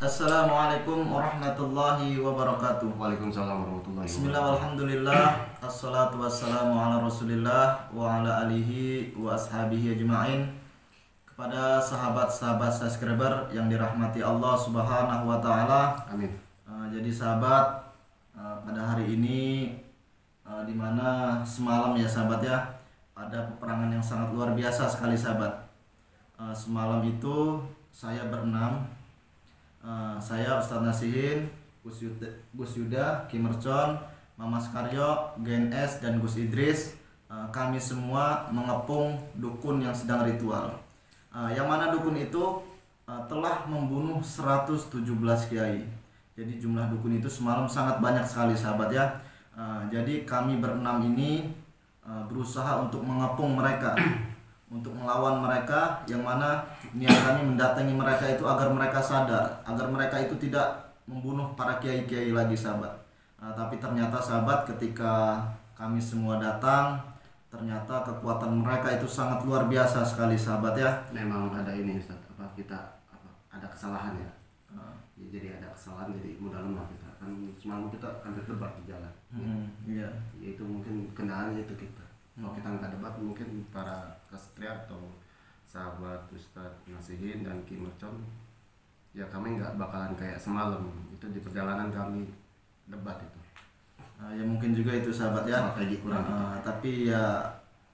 Assalamualaikum warahmatullahi wabarakatuh. Waalaikumsalam warahmatullahi Bismillah wabarakatuh. walhamdulillah. Assalatu wassalamu ala rasulillah wa ala alihi wa ashabihi ajma'in. Kepada sahabat-sahabat subscriber yang dirahmati Allah subhanahu wa ta'ala. Amin. Jadi sahabat, pada hari ini dimana semalam ya sahabat ya, ada peperangan yang sangat luar biasa sekali sahabat. Semalam itu saya berenam. Saya Ustadz Nasihin, Gus Yuda, Ki Mercon, Mamas Karyo, GNS dan Gus Idris. Kami semua mengepung dukun yang sedang ritual. Yang mana dukun itu telah membunuh 117 kiai. Jadi jumlah dukun itu semalam sangat banyak sekali sahabat ya. Jadi kami berenam ini berusaha untuk mengepung mereka, untuk melawan mereka, yang mana niat kami mendatangi mereka itu agar mereka sadar, agar mereka itu tidak membunuh para kiai-kiai lagi sahabat. Tapi ternyata sahabat, ketika kami semua datang, ternyata kekuatan mereka itu sangat luar biasa sekali sahabat ya. Memang ada ini Ustaz, ada kesalahan ya. Jadi ada kesalahan, jadi mudah-mudahan lah kita kan semalam kita kan berdebat di jalan. Iya. Itu mungkin kendalanya itu kita. Kalau kita nggak debat, mungkin para kesatria atau sahabat Ustadz Nasihin dan Ki Mercon, ya kami nggak bakalan kayak semalam. Itu di perjalanan kami debat itu. Ya mungkin juga itu sahabat ya. Strategi kurang. Tapi ya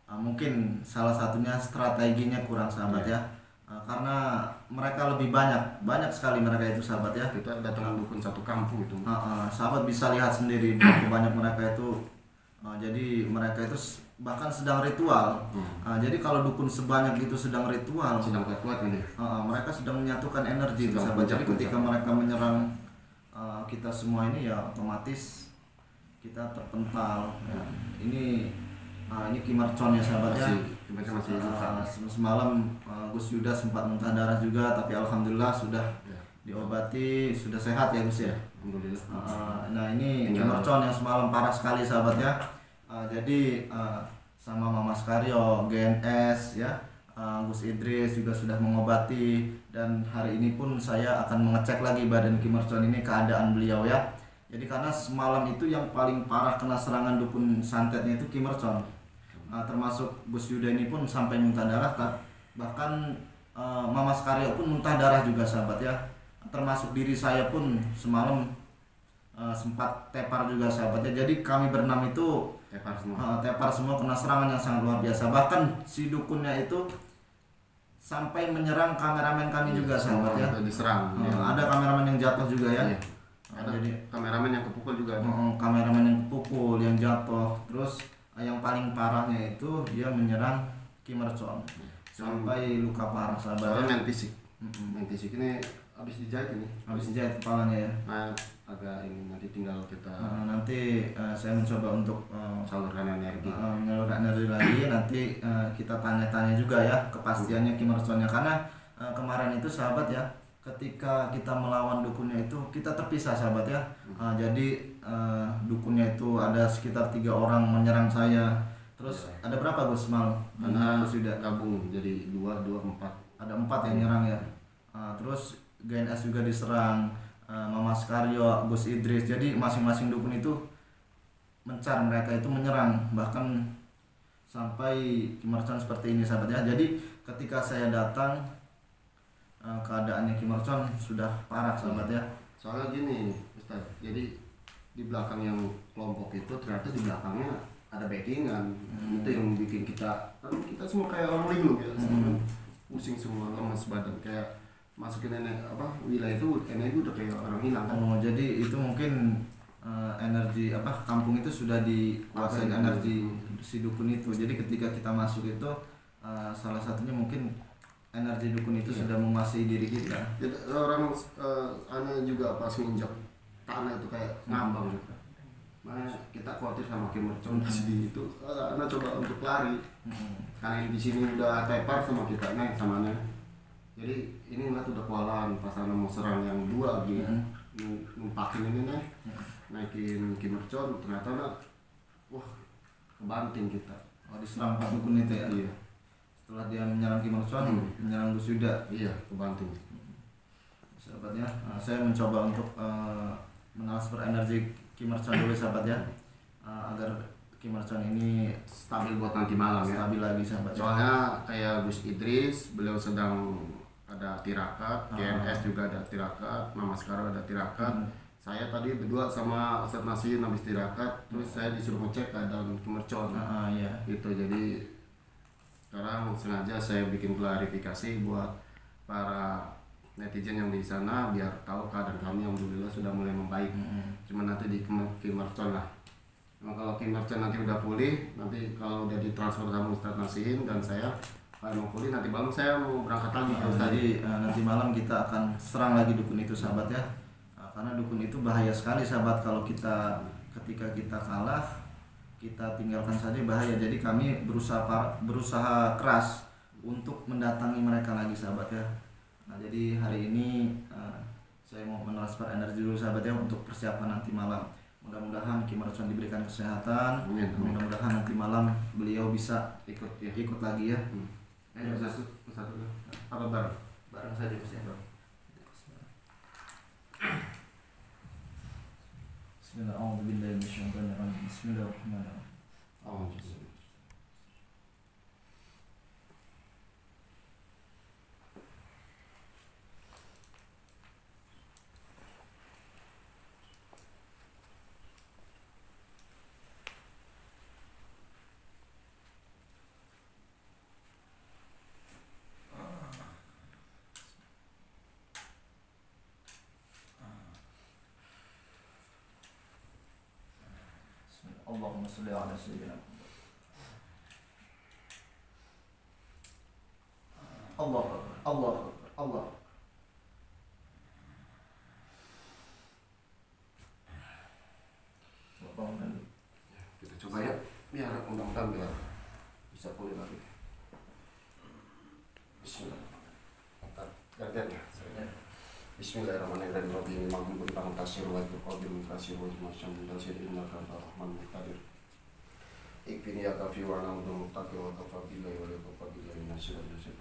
mungkin salah satunya strateginya kurang sahabat ya. Karena mereka lebih banyak sekali mereka itu sahabat ya. Kita datang dukun satu kampung itu. Sahabat bisa lihat sendiri berapa banyak mereka itu. Jadi mereka itu bahkan sedang ritual. Jadi kalau dukun sebanyak itu sedang ritual, Sedang kuat ini. mereka sedang menyatukan energi itu Sedang sahabat. Jadi puncak-puncak. ketika mereka menyerang kita semua ini ya otomatis kita terpental ya. Ini Ki Mercon ya sahabat ya. Masih luka. Semalam Gus Yuda sempat muntah darah juga, tapi alhamdulillah sudah Ya. diobati, sudah sehat ya Gus ya. Alhamdulillah. Nah ini Ki Mercon yang semalam parah sekali sahabat ya. Jadi sama Mamas Karyo, GNS ya, Gus Idris juga sudah mengobati, dan hari ini pun saya akan mengecek lagi badan Ki Mercon ini keadaan beliau ya. Jadi karena semalam itu yang paling parah kena serangan dukun santetnya itu Ki Mercon. Termasuk Gus Yuda ini pun sampai muntah darah, bahkan Mamas Karyo pun muntah darah juga sahabat ya. Termasuk diri saya pun semalam sempat tepar juga sahabatnya. Jadi kami berenam itu tepar semua kena serangan yang sangat luar biasa. Bahkan si dukunnya itu sampai menyerang kameramen kami juga sahabat ya. Diserang. Ada kameramen yang jatuh juga ya. Iya. Ada Jadi kameramen yang kepukul juga ada. kameramen yang kepukul, yang jatuh. Terus yang paling parahnya itu dia menyerang Ki Mercon sampai luka parah sahabat ya. Soalnya main fisik. Main fisik ini habis dijahit ini. Habis dijahit kepalanya ya. Nah, agak ini nanti tinggal kita Nanti saya mencoba untuk salurkan energi. menyalurkan energi lagi. Nanti kita tanya-tanya juga ya kepastiannya Ki Merconnya, karena kemarin itu sahabat ya, ketika kita melawan dukunnya itu kita terpisah sahabat ya. Jadi dukunnya itu ada sekitar 3 orang menyerang saya. Terus ada berapa Gus malam? Karena sudah gabung jadi 2, 4. ada 4 yang nyerang ya. Terus GNS juga diserang, Mamas Karyo, Gus Idris. Jadi masing-masing dukun itu mencar, mereka itu menyerang, bahkan sampai Ki Mercon seperti ini sahabat ya. Jadi ketika saya datang, keadaannya Ki Mercon sudah parah sahabat ya. Soalnya gini, Ustaz. Jadi di belakang yang kelompok itu ternyata di belakangnya ada backingan. Itu yang bikin kita semua kayak orang linglung ya. Pusing semua, lemas badan, kayak masukin wilayah itu energi udah kayak orang hilang kan. Jadi itu mungkin energi kampung itu sudah dikuasai energi si dukun itu. Jadi ketika kita masuk itu salah satunya mungkin energi dukun itu sudah menguasai diri kita. Jadi orang aneh juga pas nginjak tanah itu kayak ngambang gitu. Makanya kita khawatir sama Ki Mercon di itu. Anak coba untuk lari. Karena di sini udah tepar sama kita nih sama aneh. Jadi ini ngeliat udah kewalahan pas anak mau serang yang 2 gitu. Numpakin ini nih. Naikin Ki Mercon, ternyata wah kebanting kita. Diserang Pak dukun itu ya. Iya. Setelah dia menyerang Ki Mercon, menyerang Gus Yuda. Iya, kebanting. sahabatnya. Saya mencoba untuk mentransfer energi Kim Mercon dulu sahabat ya, agar Kim Mercon ini Stabil buat nanti malam ya. stabil lagi sahabat ya. Soalnya kayak Gus Idris, beliau sedang ada tirakat, GNS juga ada tirakat, Mama sekarang ada tirakat. Saya tadi berdua sama Ustadz Nasihin habis tirakat, terus saya disuruh ngecek keadaan Kim Mercon. Iya. Gitu, jadi sekarang sengaja saya bikin klarifikasi buat para netizen yang di sana biar tahu keadaan kami alhamdulillah sudah mulai membaik. Cuma nanti di Kim Mercon lah. Nah, kalau Kim Mercon nanti udah pulih, nanti kalau udah ditransfer sama Ustadz Nasihin dan saya kalau mau pulih nanti malam saya mau berangkat lagi ke Ustadz. Jadi nanti malam kita akan serang lagi dukun itu sahabat ya. Karena dukun itu bahaya sekali sahabat, kalau ketika kita kalah kita tinggalkan saja bahaya. Jadi kami berusaha keras untuk mendatangi mereka lagi sahabat ya. Nah jadi hari ini saya mau mentransfer energi dulu sahabat ya untuk persiapan nanti malam. Mudah-mudahan Kim Mercon diberikan kesehatan. Amin. Mudah-mudahan nanti malam beliau bisa Ikut ya. ikut lagi ya. Satu apa bareng? Bareng saja Mas ya. Bismillahirrahmanirrahim. Oh, Allahumma sholli ala sayyidina Allah Akbar, Allah Akbar, Allah Akbar. kita coba ya, biar mudah-mudahan biar bisa pulih lagi. Bismillah. Gantian ya. Bismillahirrahmanirrahim. Rabbi ini maghfur bang tasir wa qadim tasir wa masyam tasir innaka rahman muqtadir. Ikfini ya kafi wa na'udhu muqtadir wa kafa billahi wa la kafa billahi nasir wa nasir.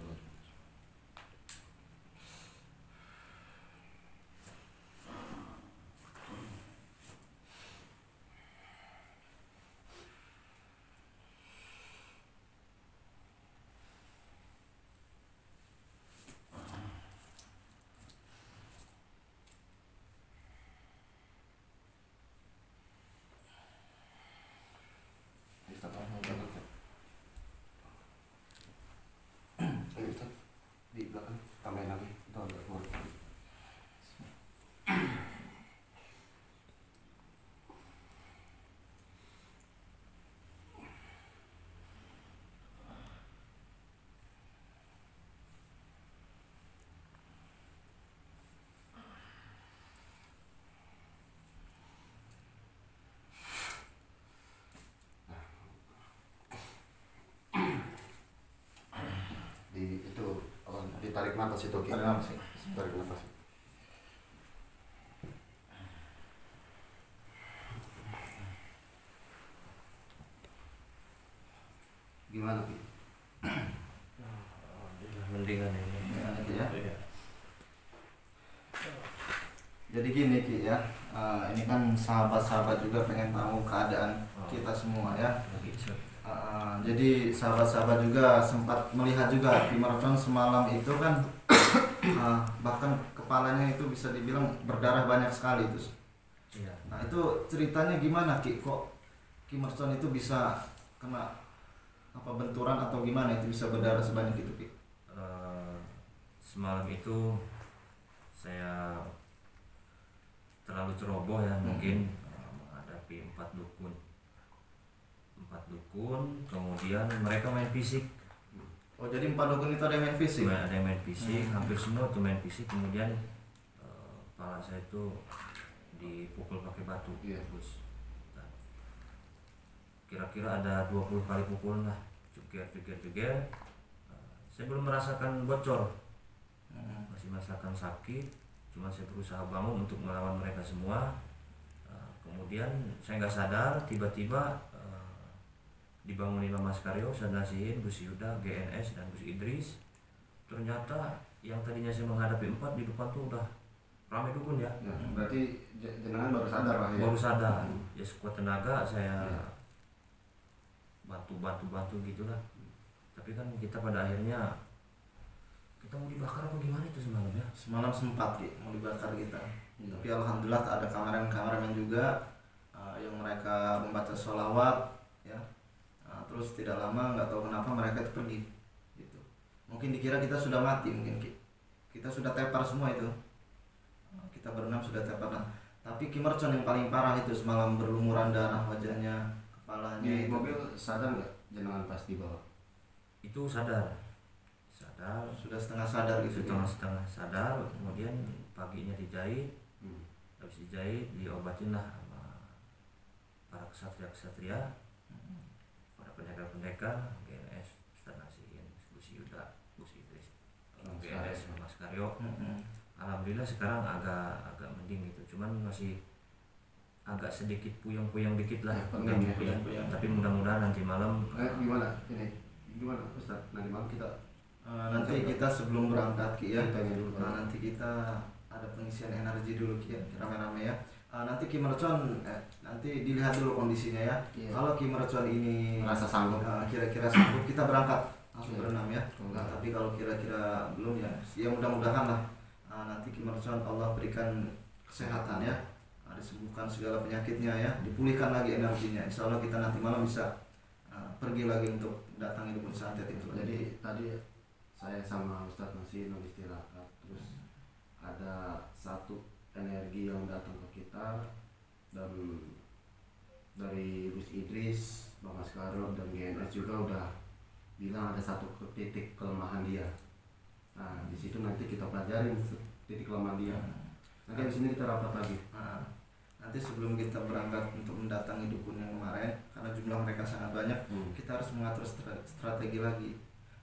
Di belakang tambahin lagi itu agak keluar. Di itu apa, ditarik nafas itu oke? Tarik nafas, ya. Tarik nafas. Gimana Pi? Mendingan ini. Ya, gitu ya. Iya. Jadi gini Ki ya, ini kan sahabat-sahabat juga pengen tahu keadaan kita semua ya. Jadi sahabat-sahabat juga sempat melihat juga Kim Mercon semalam itu kan bahkan kepalanya itu bisa dibilang berdarah banyak sekali itu. Iya. Nah itu ceritanya gimana Ki? Kok Kim Mercon itu bisa kena apa benturan atau gimana itu bisa berdarah sebanyak itu Ki? Semalam itu saya terlalu ceroboh ya mungkin menghadapi 4 dukun, kemudian mereka main fisik. Oh jadi 4 dukun itu ada yang main fisik? Ada yang main fisik, hampir semua tuh main fisik. Kemudian kepala saya itu dipukul pakai batu. Iya. Terus kira-kira ada 20 kali pukulan lah, jeger. Saya belum merasakan bocor, masih merasakan sakit. Cuma saya berusaha bangun untuk melawan mereka semua. Kemudian saya nggak sadar, tiba-tiba dibangunin Mama Skaryo, Nasihin, Gus Yuda, GNS dan Gus Idris. Ternyata yang tadinya saya menghadapi 4 di depan tuh udah ramai dukun ya. Ya, berarti jenengan baru sadar lah ya. Baru sadar, ya sekuat tenaga saya bantu gitulah. Tapi kan kita pada akhirnya kita mau dibakar apa gimana itu semalam ya? Semalam sempat mau dibakar kita. Tapi alhamdulillah ada kameramen juga yang mereka membaca sholawat ya. Terus tidak lama nggak tahu kenapa mereka itu pergi gitu. Mungkin dikira kita sudah mati, mungkin kita sudah tepar semua itu. Kita berenam sudah tepar. Nah, tapi Ki Mercon yang paling parah itu semalam berlumuran darah wajahnya, kepalanya. Di mobil sadar nggak jenengan pas di bawah? Itu sadar Sudah setengah sadar gitu. setengah sadar, kemudian paginya dijahit. Habis dijahit diobatin lah sama para kesatria para pendekar GNS, Ustaz Nasihin, Gus Yuda, Gus Idris, GNS, Mas Karyo. Alhamdulillah sekarang agak mending gitu, cuman masih agak sedikit puyeng dikit lah, puyeng. Tapi mudah-mudahan nanti malam gimana Ustaz, nanti malam kita nanti kita sebelum berangkat Ki ya, tanya dulu, nanti kita ada pengisian energi dulu Ki ya, rame-rame ya. Nanti Ki Mercon nanti dilihat dulu kondisinya ya. Kalau Ki Mercon ini merasa sanggup, kira-kira sanggup, kita berangkat langsung berenam ya. Tapi kalau kira-kira belum ya mudah-mudahan lah nanti Ki Mercon Allah berikan kesehatan ya, disembuhkan segala penyakitnya ya, dipulihkan lagi energinya. Insya Allah kita nanti malam bisa pergi lagi untuk datangi dukun santet itu. Jadi tadi saya sama Ustadz Nasihin habis istirahat, terus ada satu energi yang datang ke kita dan dari Gus Idris, Bang Askaro dan GNS juga udah bilang ada satu titik kelemahan dia. Nah di situ nanti kita pelajarin titik kelemahan dia. Nanti di sini kita rapat lagi. Nanti sebelum kita berangkat untuk mendatangi dukun yang kemarin, karena jumlah mereka sangat banyak, kita harus mengatur strategi lagi.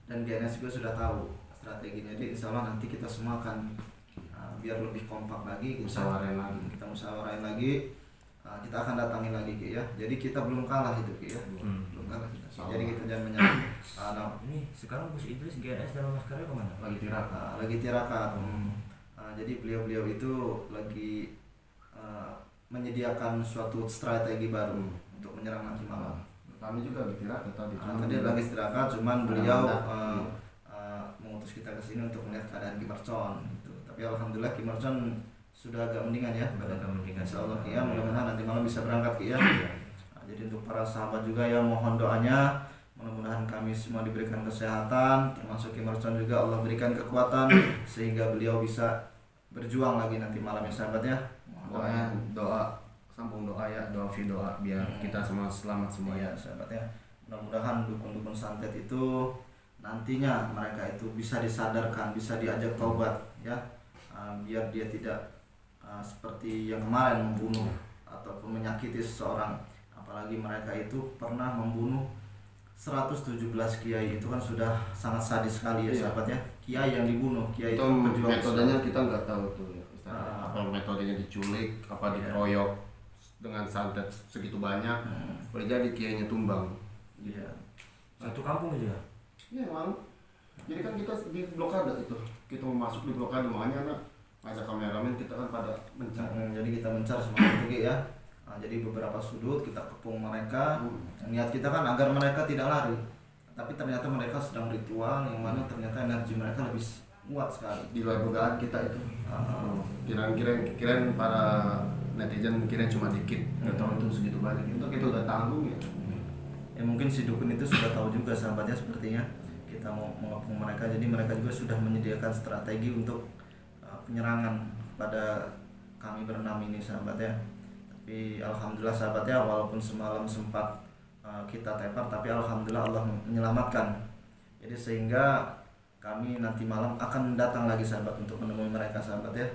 Dan GNS juga sudah tahu strateginya. Jadi insya Allah nanti kita semua akan biar lebih kompak lagi, kita musyawarain lagi, kita akan datangin lagi Ki ya. Jadi kita belum kalah itu Ki ya, belum kalah kita. Jadi kita jangan menyerah. Ini sekarang Gus Idris, GNS dan Mas Karyo kemana? Lagi tirakat. Jadi beliau itu lagi menyediakan suatu strategi baru untuk menyerang nanti malam. Kami juga beristirahat tadi lagi istirahat, cuman beliau mengutus kita ke sini untuk melihat keadaan Ki Mercon gitu. Tapi alhamdulillah Ki Mercon sudah agak mendingan ya. Insya Allah Ki ya, mudah-mudahan nanti malam bisa berangkat Ki ya. Jadi untuk para sahabat juga ya, mohon doanya, mudah-mudahan kami semua diberikan kesehatan, termasuk Ki Mercon juga Allah berikan kekuatan sehingga beliau bisa berjuang lagi nanti malam ya sahabat ya. Doa sambung doa ya, doa biar kita semua selamat semua ya sahabat ya. Mudah-mudahan dukun-dukun santet itu nantinya mereka itu bisa disadarkan, bisa diajak taubat ya, biar dia tidak seperti yang kemarin membunuh ataupun menyakiti seseorang. Apalagi mereka itu pernah membunuh 117 kiai, itu kan sudah sangat sadis sekali ya sahabat ya. Kiai yang dibunuh, kiai itu pejuang metodenya kita nggak tahu tuh ya, apa metodenya, diculik apa dikeroyok dengan santet segitu banyak, boleh jadi kiainya tumbang. Iya. Satu kampung aja. Iya malu. Jadi kan kita di blokade itu, kita mau masuk di blokade, makanya ada kameramen kita kan pada mencari. Jadi kita mencari semua itu ya. Jadi beberapa sudut kita kepung mereka. Niat kita kan agar mereka tidak lari. Tapi ternyata mereka sedang ritual yang mana ternyata energi mereka lebih kuat sekali. Di luar dugaan kita itu. Kirain para netizen kirain cuma dikit, nggak tahu itu segitu banyak. Itu kita udah tanggung ya. Ya mungkin si dukun itu sudah tahu juga sahabatnya, sepertinya kita mau mengepung mereka, jadi mereka juga sudah menyediakan strategi untuk penyerangan pada kami berenam ini sahabatnya. Tapi alhamdulillah sahabatnya, walaupun semalam sempat kita tepar, tapi alhamdulillah Allah menyelamatkan. Jadi sehingga kami nanti malam akan datang lagi sahabat untuk menemui mereka sahabat ya.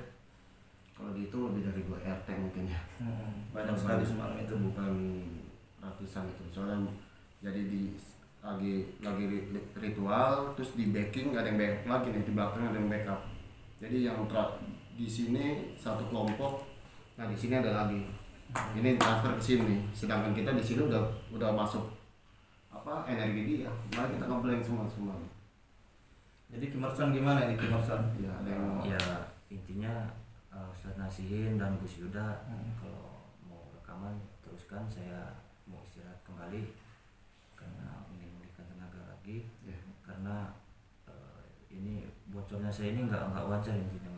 Kalau gitu lebih dari 2 RT mungkin ya. Banyak sekali semalam itu, bukan ratusan itu. Soalnya jadi lagi ritual, terus di backing ada yang backup lagi nih, di belakang ada yang backup. Jadi yang di sini satu kelompok, nah di sini ada lagi. Ini transfer ke sini, sedangkan kita di sini udah masuk apa energi dia, malah kita ngeblank semua. Jadi Ki Mercon gimana ini Ki Mercon? Ya, ada yang ya intinya Ustadz Nasihin dan Gus Yuda kalau mau rekaman teruskan, saya mau istirahat kembali karena ingin memulihkan tenaga lagi. Karena ini bocornya saya ini nggak wajar intinya.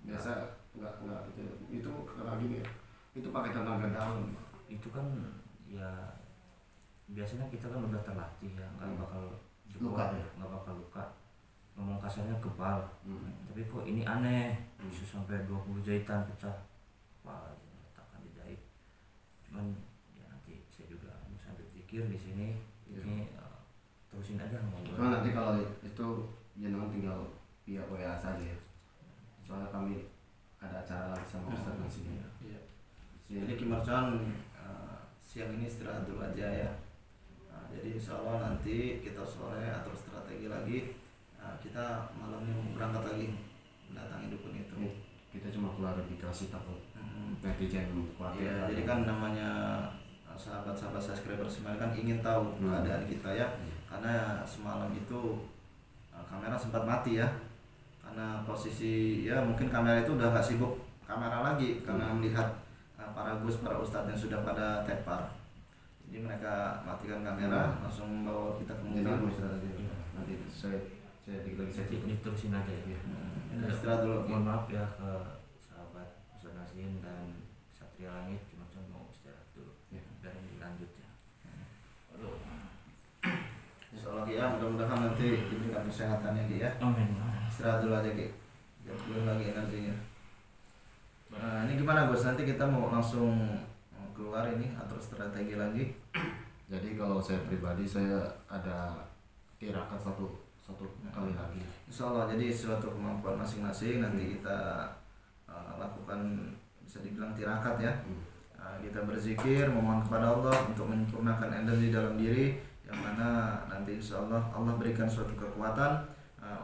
Biasa nggak itu lagi nih, itu pakai tenaga dalam. Itu kan ya biasanya kita kan udah terlatih ya, nggak bakal luka ya, nggak bakal luka. Ngomong kasarnya kebal, tapi kok ini aneh, bisa sampai 20 jahitan pecah. Wah, letakkan dijahit. Cuman ya nanti saya juga sambil pikir di sini ini terusin aja ngomong. Cuma nanti kalau itu jenengan tinggal via WA saja ya. Soalnya kami ada acara lagi sama Ustadz Nasihin. Iya. Jadi Kimarcan siang ini istirahat dulu aja ya. Jadi insya Allah nanti kita sore atur strategi lagi. Kita malamnya berangkat lagi mendatangi dukun itu. Kita cuma klarifikasi takut netizen khawatir. Iya, jadi kan namanya sahabat-sahabat subscriber semuanya kan ingin tahu keadaan kita ya. Karena semalam itu kamera sempat mati ya. Karena posisi ya mungkin kamera itu udah gak sibuk kamera lagi karena melihat para ustadz yang sudah pada tepar. Jadi mereka matikan kamera, langsung membawa kita ke mobil. Nanti saya dikit lagi saya diterusin aja ya. Istirahat dulu. Mohon maaf ya ke sahabat Ustadz Nasihin dan Satria Langit, cuma mau istirahat dulu biar ini lanjut ya. Aduh. Insyaallah ya, mudah-mudahan nanti diberikan kesehatannya Ki ya. Amin. Istirahat dulu aja Ki. Jangan belum lagi energinya. Nah, ini gimana Gus? Nanti kita mau langsung keluar ini atau strategi lagi? Jadi kalau saya pribadi saya ada tirakat satu kali lagi. Insyaallah, jadi suatu kemampuan masing-masing nanti kita lakukan, bisa dibilang tirakat ya. Kita berzikir, memohon kepada Allah untuk menyempurnakan energi dalam diri, yang mana nanti insyaallah Allah berikan suatu kekuatan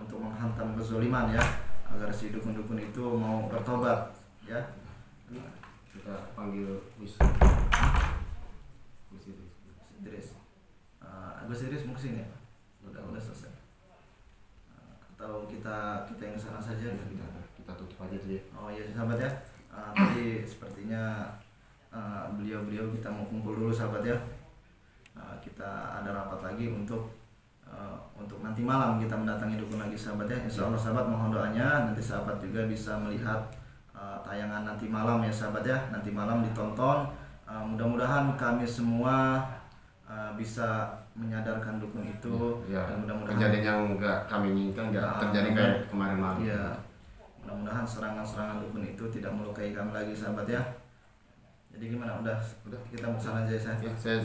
untuk menghantam kezaliman ya, agar si dukun-dukun itu mau bertobat ya. Kita panggil Gus Idris. Gus Idris mau kesini ya? Udah selesai. Atau kita yang kesana saja? Kita tutup aja tuh ya. Oh iya sahabat ya. Tadi sepertinya beliau kita mau kumpul dulu sahabat ya. Kita ada rapat lagi untuk nanti malam kita mendatangi dukun lagi sahabat ya. Insya Allah sahabat mohon doanya, nanti sahabat juga bisa melihat tayangan nanti malam ya sahabat ya. Nanti malam ditonton. Mudah-mudahan kami semua bisa menyadarkan dukun itu ya, dan mudah-mudahan kejadian yang enggak kami inginkan enggak terjadi kayak kemarin malam. Iya. Mudah-mudahan serangan-serangan dukun itu tidak melukai kami lagi sahabat ya. Jadi gimana? Udah kita mau sana aja ya. Ya, saya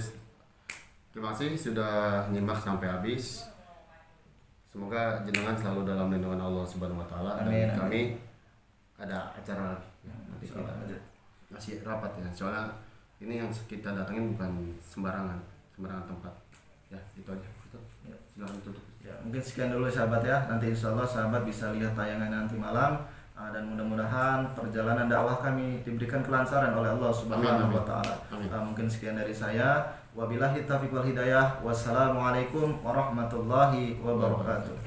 terima kasih sudah nyimak sampai habis. Semoga jenengan selalu dalam lindungan Allah Subhanahu wa taala dan kami ada acara lagi. Ya, nanti kita masih rapat ya. Soalnya ini yang kita datangin bukan sembarangan tempat. Ya, itu aja. Ya, silakan tutup. Ya, mungkin sekian dulu sahabat ya. Nanti insya Allah sahabat bisa lihat tayangan nanti malam dan mudah-mudahan perjalanan dakwah kami diberikan kelancaran oleh Allah Subhanahu wa taala. Mungkin sekian dari saya. Wabillahi taufiq wal hidayah. Wassalamualaikum warahmatullahi wabarakatuh.